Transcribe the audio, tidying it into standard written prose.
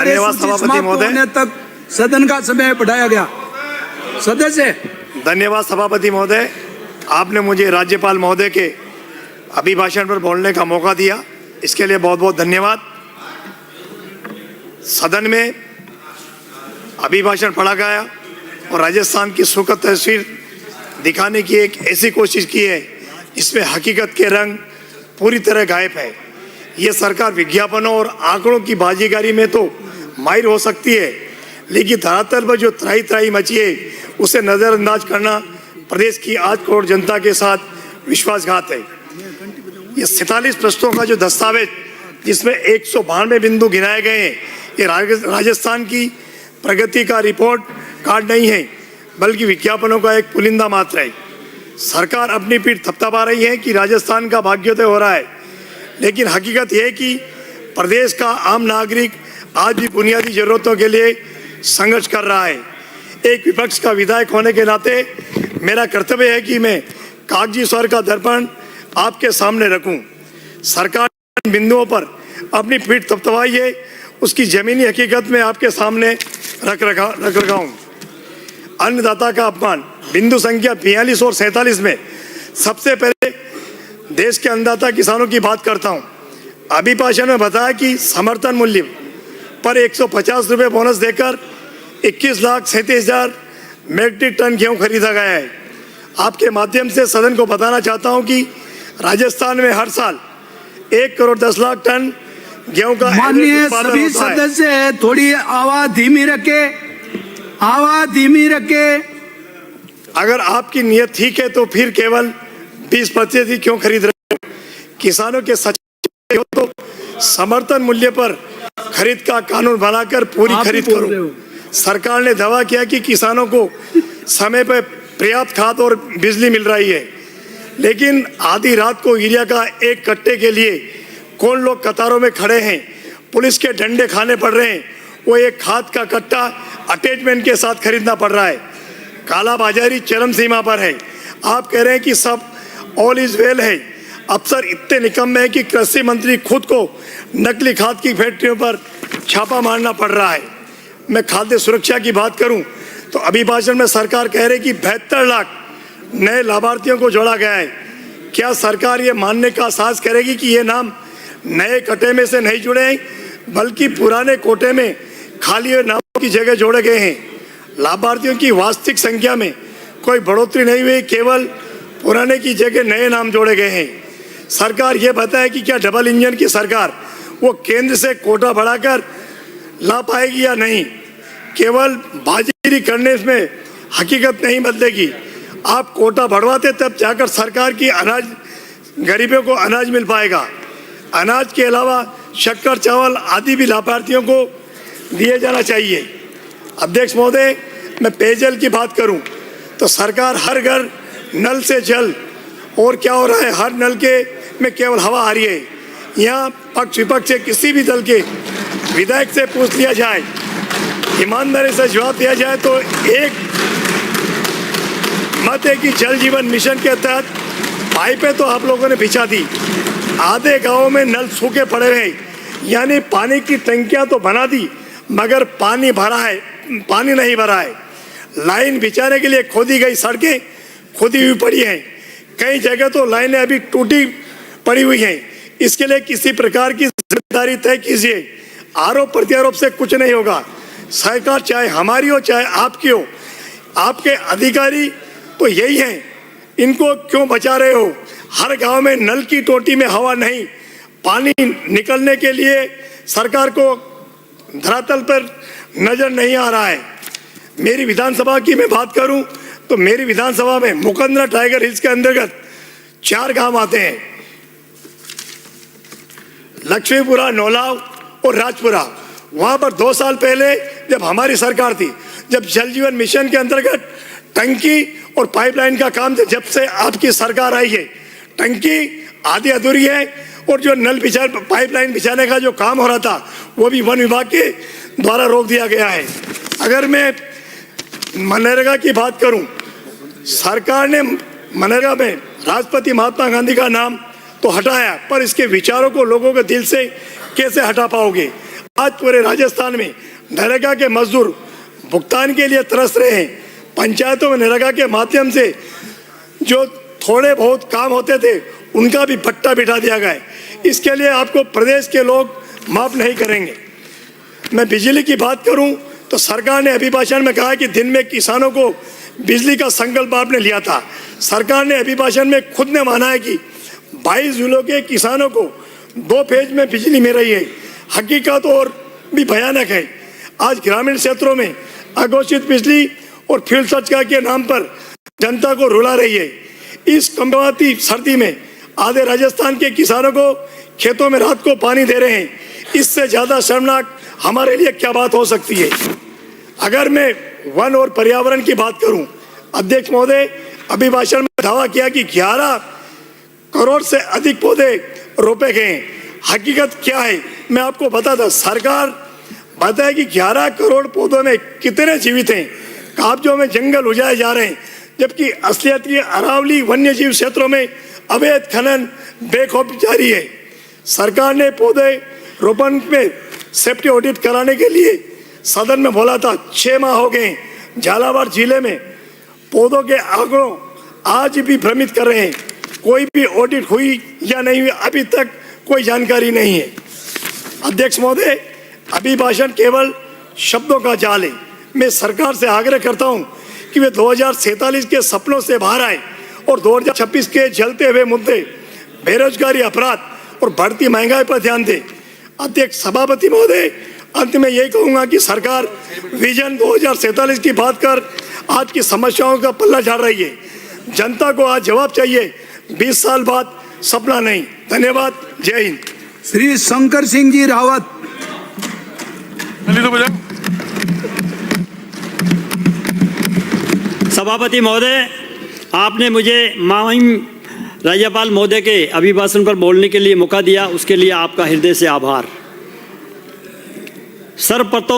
धन्यवाद सभापति महोदय। तक सदन का समय बढ़ाया गया। सदस्य धन्यवाद सभापति महोदय, आपने मुझे राज्यपाल महोदय के अभिभाषण पर बोलने का मौका दिया, इसके लिए बहुत बहुत धन्यवाद। सदन में अभिभाषण पढ़ा गया और राजस्थान की सुखद तस्वीर दिखाने की एक ऐसी कोशिश की है इसमें हकीकत के रंग पूरी तरह गायब है। ये सरकार विज्ञापनों और आंकड़ों की बाजीगारी में तो माहिर हो सकती है, लेकिन धरातल पर जो त्राही त्राही मची है उसे नज़रअंदाज करना प्रदेश की 8 करोड़ जनता के साथ विश्वासघात है। ये 47 पृष्ठों का जो दस्तावेज जिसमें 192 बिंदु गिनाए गए हैं, ये राजस्थान की प्रगति का रिपोर्ट कार्ड नहीं है, बल्कि विज्ञापनों का एक पुलिंदा मात्र है। सरकार अपनी पीठ थपथपा रही है कि राजस्थान का भाग्योदय हो रहा है, लेकिन हकीकत यह है कि प्रदेश का आम नागरिक आज भी बुनियादी जरूरतों के लिए संघर्ष कर रहा है। एक विपक्ष का विधायक होने के नाते मेरा कर्तव्य है कि मैं कागजी स्वर का दर्पण आपके सामने रखूं। सरकार इन बिंदुओं पर अपनी पीठ थपथपाई है, उसकी जमीनी हकीकत में आपके सामने रख रखा हूं। अन्नदाता का अपमान, बिंदु संख्या 42 और 47 में सबसे पहले देश के अन्नदाता किसानों की बात करता हूं। अभिभाषण में बताया कि समर्थन मूल्य पर 150 रुपये बोनस देकर 21,37,000 मेट्रिक टन गेहूं खरीदा गया है। आपके माध्यम से सदन को बताना चाहता हूं कि राजस्थान में हर साल 1 करोड़ 10 लाख टन गेहूं का माननीय सभी सदस्य थोड़ी आवाज धीमी रखे, आवाज धीमी रखे। अगर आपकी नीयत ठीक है तो फिर केवल 20% ही क्यों खरीद रहे हो? किसानों के सच्चे हो तो समर्थन मूल्य पर खरीद का कानून बनाकर पूरी खरीद करो। सरकार ने दावा किया कि किसानों को समय पर पर्याप्त खाद और बिजली मिल रही है, लेकिन आधी रात को यूरिया का एक कट्टे के लिए कौन लोग कतारों में खड़े हैं, पुलिस के डंडे खाने पड़ रहे हैं, वो एक खाद का कट्टा अटैचमेंट के साथ खरीदना पड़ रहा है। कालाबाजारी चरम सीमा पर है। आप कह रहे हैं कि सब ऑल इज वेल है। अफसर इतने निकम्मे हैं कि कृषि मंत्री खुद को नकली खाद की फैक्ट्रियों पर छापा मारना पड़ रहा है। मैं खाद्य सुरक्षा की बात करूं तो अभिभाषण में सरकार कह रही कि 72 लाख नए लाभार्थियों को जोड़ा गया है। क्या सरकार ये मानने का साहस करेगी कि ये नाम नए कटे में से नहीं जुड़े हैं, बल्कि पुराने कोटे में खाली हुए नामों की जगह जोड़े गए हैं? लाभार्थियों की वास्तविक संख्या में कोई बढ़ोतरी नहीं हुई, केवल पुराने की जगह नए नाम जोड़े गए हैं। सरकार ये बताए कि क्या डबल इंजन की सरकार वो केंद्र से कोटा बढ़ाकर ला पाएगी या नहीं? केवल बाजीगरी करने में हकीकत नहीं बदलेगी। आप कोटा बढ़वाते तब जाकर सरकार की अनाज गरीबों को अनाज मिल पाएगा। अनाज के अलावा शक्कर, चावल आदि भी लाभार्थियों को दिए जाना चाहिए। अध्यक्ष महोदय, मैं पेयजल की बात करूं तो सरकार हर घर नल से जल, और क्या हो रहा है, हर नल के में केवल हवा आ रही है। यहाँ पक्ष विपक्ष से किसी भी दल के विधायक से पूछ लिया जाए, ईमानदारी से जवाब दिया जाए तो एक मत है कि जल जीवन मिशन के तहत पाइपें तो आप लोगों ने बिछा दी, आधे गाँव में नल सूखे पड़े हैं, यानी पानी की टंकियां तो बना दी मगर पानी भरा है, पानी नहीं भरा है। लाइन बिछाने के लिए खोदी गई सड़कें खुदी हुई पड़ी हैं, कई जगह तो लाइनें अभी टूटी पड़ी हुई हैं। इसके लिए किसी प्रकार की जिम्मेदारी तय कीजिए। आरोप प्रत्यारोप से कुछ नहीं होगा। सरकार चाहे हमारी हो चाहे आपकी हो, आपके अधिकारी तो यही हैं, इनको क्यों बचा रहे हो? हर गांव में नल की टोटी में हवा नहीं, पानी निकलने के लिए सरकार को धरातल पर नजर नहीं आ रहा है। मेरी विधानसभा की मैं बात करूं तो मेरी विधानसभा में मुकंदरा टाइगर हिल्स के अंतर्गत 4 गांव आते हैं, लक्ष्मीपुरा, नौलाव और राजपुरा। वहां पर 2 साल पहले जब हमारी सरकार थी, जब जल जीवन मिशन के अंतर्गत टंकी और पाइपलाइन का काम, जब से आपकी सरकार आई है टंकी आधी अधूरी है और जो नल पाइपलाइन बिछाने का जो काम हो रहा था वो भी वन विभाग के द्वारा रोक दिया गया है। अगर मैं मनरेगा की बात करूं, सरकार ने मनरेगा में राष्ट्रपति महात्मा गांधी का नाम तो हटाया, पर इसके विचारों को लोगों के दिल से कैसे हटा पाओगे? आज पूरे राजस्थान में नरेगा के मजदूर भुगतान के लिए तरस रहे हैं। पंचायतों में नरेगा के माध्यम से जो थोड़े बहुत काम होते थे उनका भी पट्टा बिठा दिया गया है। इसके लिए आपको प्रदेश के लोग माफ नहीं करेंगे। मैं बिजली की बात करूं तो सरकार ने अभिभाषण में कहा कि दिन में किसानों को बिजली का संकल्प आपने लिया था। सरकार ने अभिभाषण में खुद ने माना है कि 22 जिलों के किसानों को 2 फेज में बिजली मिल रही है। हकीकत और भी भयानक है। आज ग्रामीण क्षेत्रों में अघोषित बिजली और फ्यूल सर्चार्ज के नाम पर जनता को रुला रही है। इस कमबख्ती सर्दी में आधे राजस्थान के किसानों को खेतों में रात को पानी दे रहे हैं। इससे ज्यादा शर्मनाक हमारे लिए क्या बात हो सकती है। अगर मैं वन और पर्यावरण की बात करूं, अध्यक्ष महोदय अभिभाषण में दावा किया कि 11 करोड़ से अधिक पौधे रोपे गए हैं। हकीकत क्या है मैं आपको बताता। सरकार बताए कि 11 करोड़ पौधों में कितने जीवित हैं। काब्जों में जंगल उजाए जा रहे हैं, जबकि असलियत की अरावली वन्य जीव क्षेत्रों में अवैध खनन बेखौफ जारी है। सरकार ने पौधे रोपण में सेफ्टी ऑडिट कराने के लिए सदन में बोला था। 6 माह हो गए। झालावाड़ जिले में पौधों के आंकड़ों आज भी भ्रमित कर रहे हैं। कोई भी ऑडिट हुई या नहीं हुई अभी तक कोई जानकारी नहीं है। अध्यक्ष महोदय अभिभाषण केवल शब्दों का जाल है। मैं सरकार से आग्रह करता हूं कि वे 2047 के सपनों से बाहर आए और 2026 के जलते हुए मुद्दे बेरोजगारी, अपराध और बढ़ती महंगाई पर ध्यान दें। अध्यक्ष सभापति महोदय अंत में यही कहूंगा कि सरकार विजन 2047 की बात कर आज की समस्याओं का पल्ला झाड़ रही है। जनता को आज जवाब चाहिए, 20 साल बाद सपना नहीं। धन्यवाद। जय हिंद। श्री शंकर सिंह जी रावत। सभापति महोदय, आपने मुझे माननीय राज्यपाल महोदय के अभिभाषण पर बोलने के लिए मौका दिया, उसके लिए आपका हृदय से आभार। सर्वप्रथम